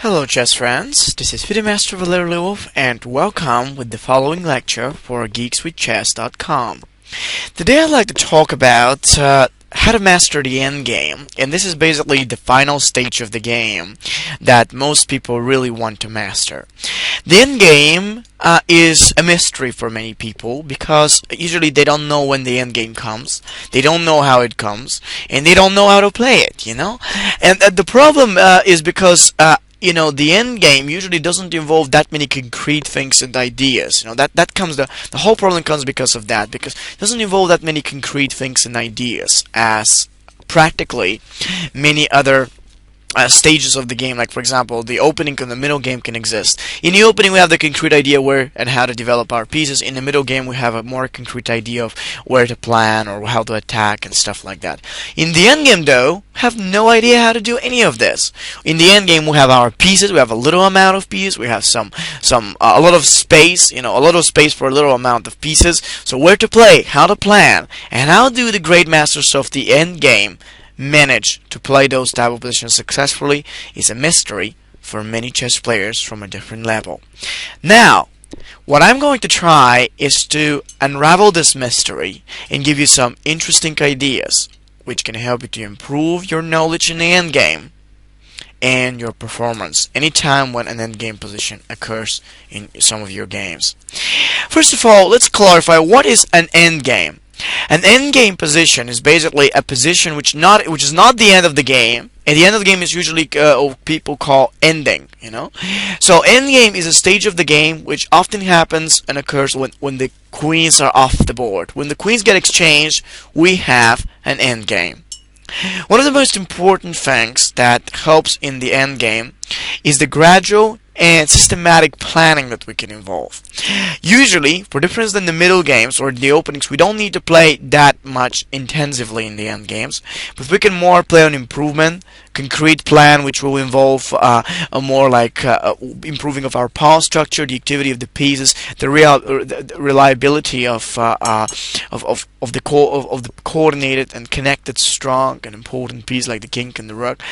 Hello chess friends, this is FIDE Master Valeri Lilov and welcome with the following lecture for geekswithchess.com. Today I'd like to talk about how to master the endgame, and this is basically the final stage of the game that most people really want to master. The endgame is a mystery for many people because usually they don't know when the endgame comes, they don't know how it comes, and they don't know how to play it, And the problem is because the end game usually doesn't involve that many concrete things and ideas. The whole problem comes because of that, because it doesn't involve that many concrete things and ideas as practically many other stages of the game. Like for example, the opening and the middle game can exist. In the opening we have the concrete idea where and how to develop our pieces. In the middle game we have a more concrete idea of where to plan or how to attack and stuff like that. In the end game though, we have no idea how to do any of this. In the end game we have our pieces, we have a little amount of pieces, we have a lot of space, a lot of space for a little amount of pieces. So where to play, how to plan, and how do the great masters of the end game manage to play those type of positions successfully is a mystery for many chess players from a different level. Now, what I'm going to try is to unravel this mystery and give you some interesting ideas which can help you to improve your knowledge in the endgame and your performance anytime when an endgame position occurs in some of your games. First of all, let's clarify what is an endgame. An endgame position is basically a position which is not the end of the game, and the end of the game is usually what people call ending. So endgame is a stage of the game which often happens and occurs when the queens are off the board. When the queens get exchanged, we have an endgame. One of the most important things that helps in the endgame is the gradual and systematic planning that we can involve. Usually, for difference than the middle games or the openings, we don't need to play that much intensively in the end games, but we can more play on improvement, concrete plan, which will involve a more like improving of our pawn structure, the activity of the pieces, the reliability of the coordinated and connected, strong and important piece like the king and the rook.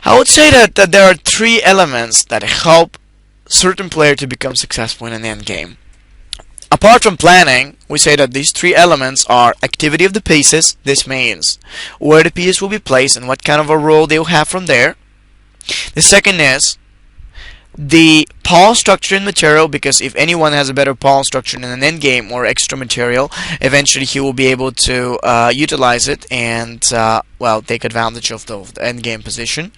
I would say that there are three elements that help certain player to become successful in an end game. Apart from planning, we say that these three elements are activity of the pieces. This means where the piece will be placed and what kind of a role they will have from there. The second is the pawn structure and material, because if anyone has a better pawn structure in an endgame or extra material, eventually he will be able to utilize it and take advantage of the endgame position.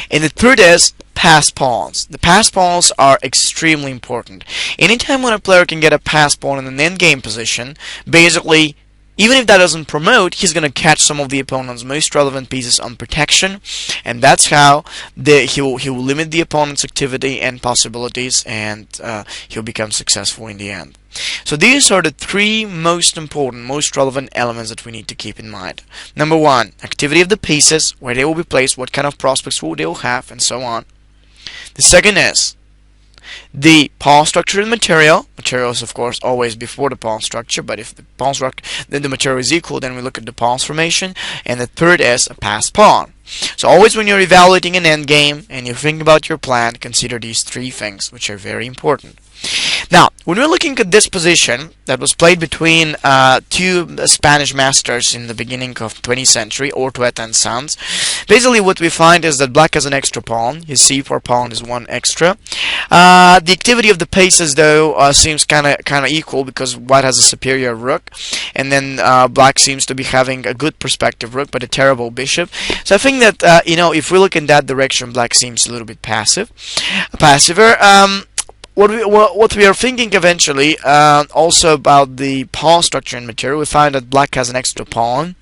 And the third is pass pawns. The pass pawns are extremely important. Anytime when a player can get a pass pawn in an endgame position, basically, even if that doesn't promote, he's going to catch some of the opponent's most relevant pieces on protection, and that's how he will limit the opponent's activity and possibilities, and he'll become successful in the end. So these are the three most important, most relevant elements that we need to keep in mind. Number one, activity of the pieces, where they will be placed, what kind of prospects they will have, and so on. The second is the pawn structure and material. Material is of course always before the pawn structure, but if the pawn structure, then the material is equal, then we look at the pawn's formation. And the third is a passed pawn. So always when you're evaluating an endgame and you're thinking about your plan, consider these three things, which are very important. Now, when we're looking at this position that was played between two Spanish masters in the beginning of 20th century, Ortueta and Sanz, basically what we find is that black has an extra pawn. His c4 pawn is one extra. The activity of the pieces, though, seems kind of equal because white has a superior rook, and then black seems to be having a good perspective rook but a terrible bishop. So I think that if we look in that direction, black seems a little bit passiver. What we are thinking eventually also about the pawn structure and material, we find that black has an extra pawn,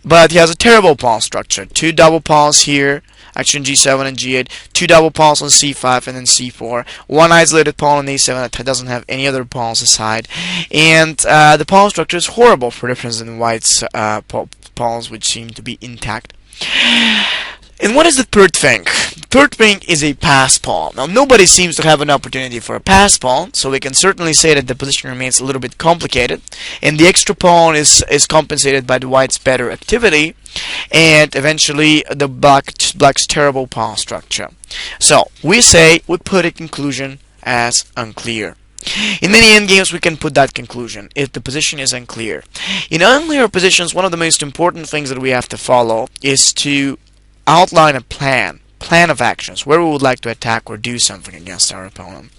but he has a terrible pawn structure. Two double pawns here, action g7 and g8, two double pawns on c5 and then c4, one isolated pawn on a7 that doesn't have any other pawns aside, and the pawn structure is horrible for difference in white's pawns, which seem to be intact. And what is the third thing? The third thing is a pass pawn. Now, nobody seems to have an opportunity for a pass pawn, so we can certainly say that the position remains a little bit complicated. And the extra pawn is compensated by the white's better activity, and eventually the black's terrible pawn structure. So, we put a conclusion as unclear. In many endgames, we can put that conclusion if the position is unclear. In unclear positions, one of the most important things that we have to follow is to outline a plan of actions where we would like to attack or do something against our opponent.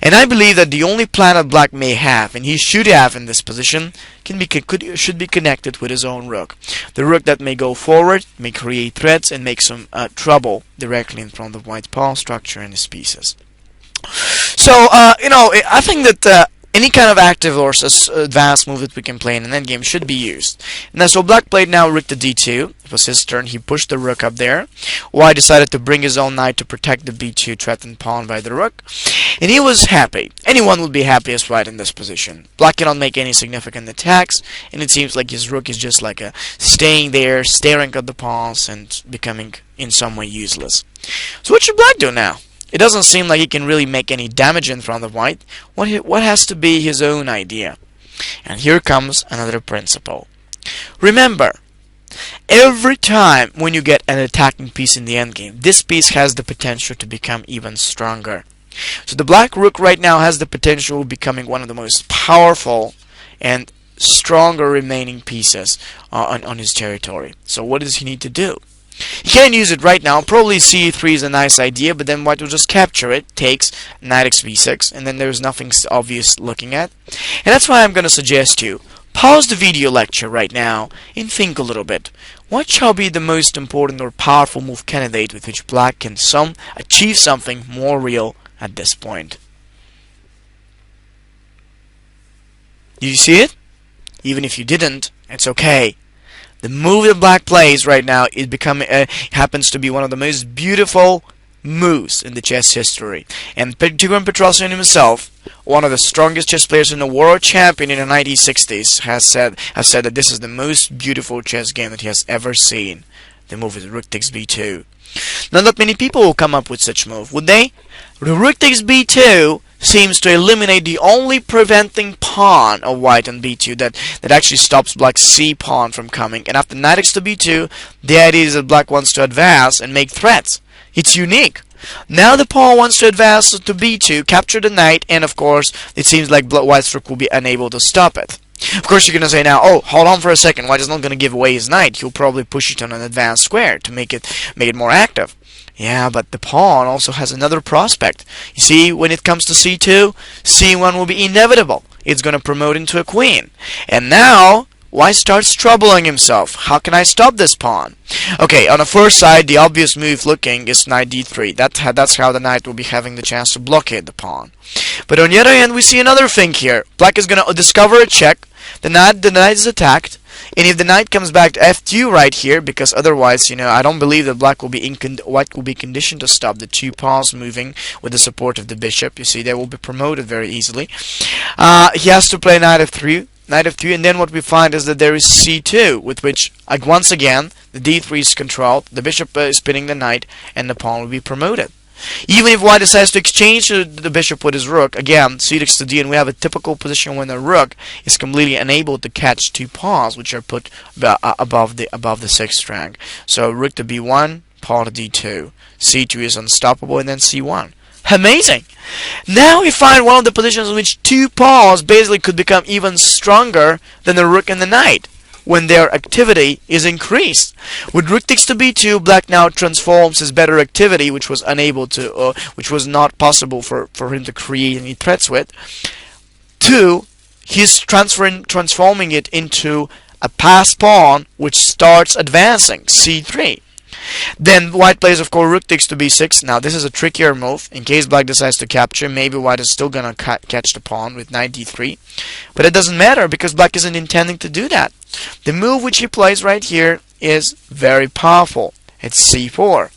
And I believe that the only plan that black may have, and he should have in this position, should be connected with his own rook. The rook that may go forward, may create threats, and make some trouble directly in front of white's pawn structure and his pieces. So, I think that any kind of active or advanced move that we can play in an endgame should be used. Now, so black played now rook to d2. It was his turn. He pushed the rook up there. White decided to bring his own knight to protect the b2 threatened pawn by the rook. And he was happy. Anyone would be happy as white in this position. Black cannot make any significant attacks, and it seems like his rook is just like staying there, staring at the pawns, and becoming in some way useless. So what should black do now? It doesn't seem like he can really make any damage in front of white. What has to be his own idea? And here comes another principle. Remember, every time when you get an attacking piece in the endgame, this piece has the potential to become even stronger. So the black rook right now has the potential of becoming one of the most powerful and stronger remaining pieces on his territory. So what does he need to do? He can't use it right now. Probably c3 is a nice idea, but then white will just capture it, takes knight x b6, and then there's nothing obvious looking at. And that's why I'm going to suggest you pause the video lecture right now and think a little bit. What shall be the most important or powerful move candidate with which black can achieve something more real at this point? Did you see it? Even if you didn't, it's okay. The move that black plays right now happens to be one of the most beautiful moves in the chess history. And Tigran Petrosyan himself, one of the strongest chess players in the world, champion in the 1960s, has said that this is the most beautiful chess game that he has ever seen. The move is rook takes b2. Now, not many people will come up with such move, would they? The rook takes b2 seems to eliminate the only preventing pawn of white on b2 that actually stops black's c pawn from coming. And after knight x to b2, the idea is that black wants to advance and make threats. It's unique. Now the pawn wants to advance to b2, capture the knight, and of course it seems like white's rook will be unable to stop it. Of course, you're going to say now, oh, hold on for a second, white is not going to give away his knight. He'll probably push it on an advanced square to make it more active. Yeah, but the pawn also has another prospect. You see, when it comes to c2, c1 will be inevitable. It's going to promote into a queen. And now, white starts troubling himself. How can I stop this pawn? Okay, on the first side, the obvious move looking is knight d3. That's how the knight will be having the chance to blockade the pawn. But on the other hand, we see another thing here. Black is going to discover a check. The knight is attacked. And if the knight comes back to f2 right here, because otherwise, I don't believe that white will be conditioned to stop the two pawns moving with the support of the bishop. You see, they will be promoted very easily. He has to play knight f3, and then what we find is that there is c2, with which, once again, the d3 is controlled, the bishop is spinning the knight, and the pawn will be promoted. Even if white decides to exchange the bishop with his rook, again, c takes to d, and we have a typical position when the rook is completely unable to catch two pawns, which are put above the 6th rank. So rook to b1, pawn to d2, c2 is unstoppable, and then c1. Amazing! Now we find one of the positions in which two pawns basically could become even stronger than the rook and the knight when their activity is increased. With rook takes to b2, black now transforms his better activity, which was not possible for him to create any threats with, to he's transforming it into a pass pawn, which starts advancing, c3. Then white plays, of course, rook takes to b6. Now this is a trickier move. In case black decides to capture, maybe white is still gonna catch the pawn with knight d3. But it doesn't matter because black isn't intending to do that. The move which he plays right here is very powerful. It's c4.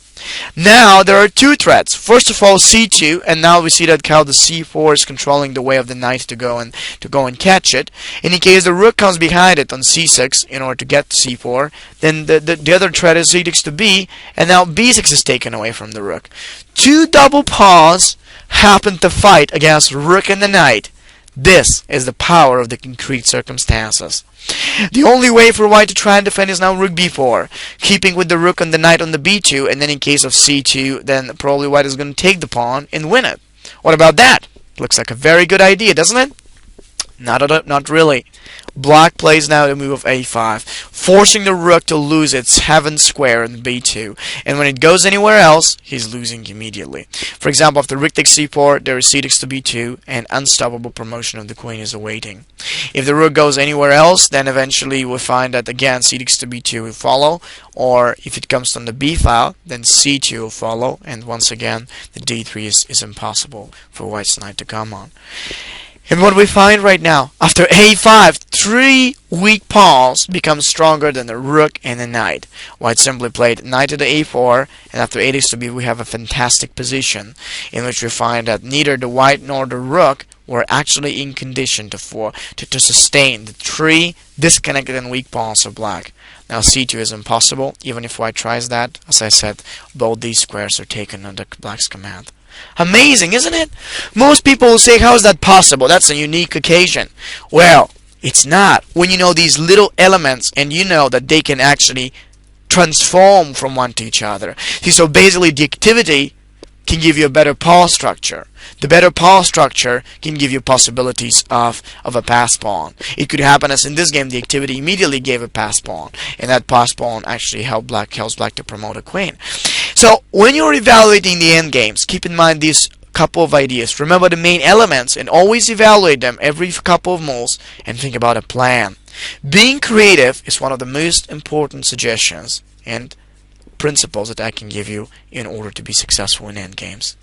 Now there are two threats. First of all, c2, and now we see that how the c4 is controlling the way of the knight to go and catch it. And in case the rook comes behind it on c6 in order to get to c4, then the other threat is c takes to b, and now b6 is taken away from the rook. Two double pawns happen to fight against rook and the knight. This is the power of the concrete circumstances. The only way for white to try and defend is now rook b4, keeping with the rook and the knight on the b2, and then in case of c2, then probably white is going to take the pawn and win it. What about that? Looks like a very good idea, doesn't it? Not really. Black plays now the move of a5, forcing the rook to lose its heaven square in b2, and when it goes anywhere else, he's losing immediately. For example, after rook takes c4, there is c takes to b2, and unstoppable promotion of the queen is awaiting. If the rook goes anywhere else, then eventually we'll find that again c takes to b2 will follow, or if it comes on the b file, then c2 will follow, and once again the d3 is impossible for white's knight to come on. And what we find right now, after a5, three weak pawns become stronger than the rook and the knight. White simply played knight to the a4, and after a takes to b, we have a fantastic position in which we find that neither the white nor the rook were actually in condition to sustain the three disconnected and weak pawns of black. Now c2 is impossible, even if white tries that. As I said, both these squares are taken under black's command. Amazing, isn't it? Most people will say, how is that possible? That's a unique occasion. Well, it's not. When you know these little elements and you know that they can actually transform from one to each other. See, so basically the activity can give you a better pawn structure. The better pawn structure can give you possibilities of a pass pawn. It could happen as in this game the activity immediately gave a pass pawn, and that pass pawn actually helps black to promote a queen. So when you're evaluating the endgames, keep in mind these couple of ideas. Remember the main elements and always evaluate them every couple of moves and think about a plan. Being creative is one of the most important suggestions and principles that I can give you in order to be successful in endgames.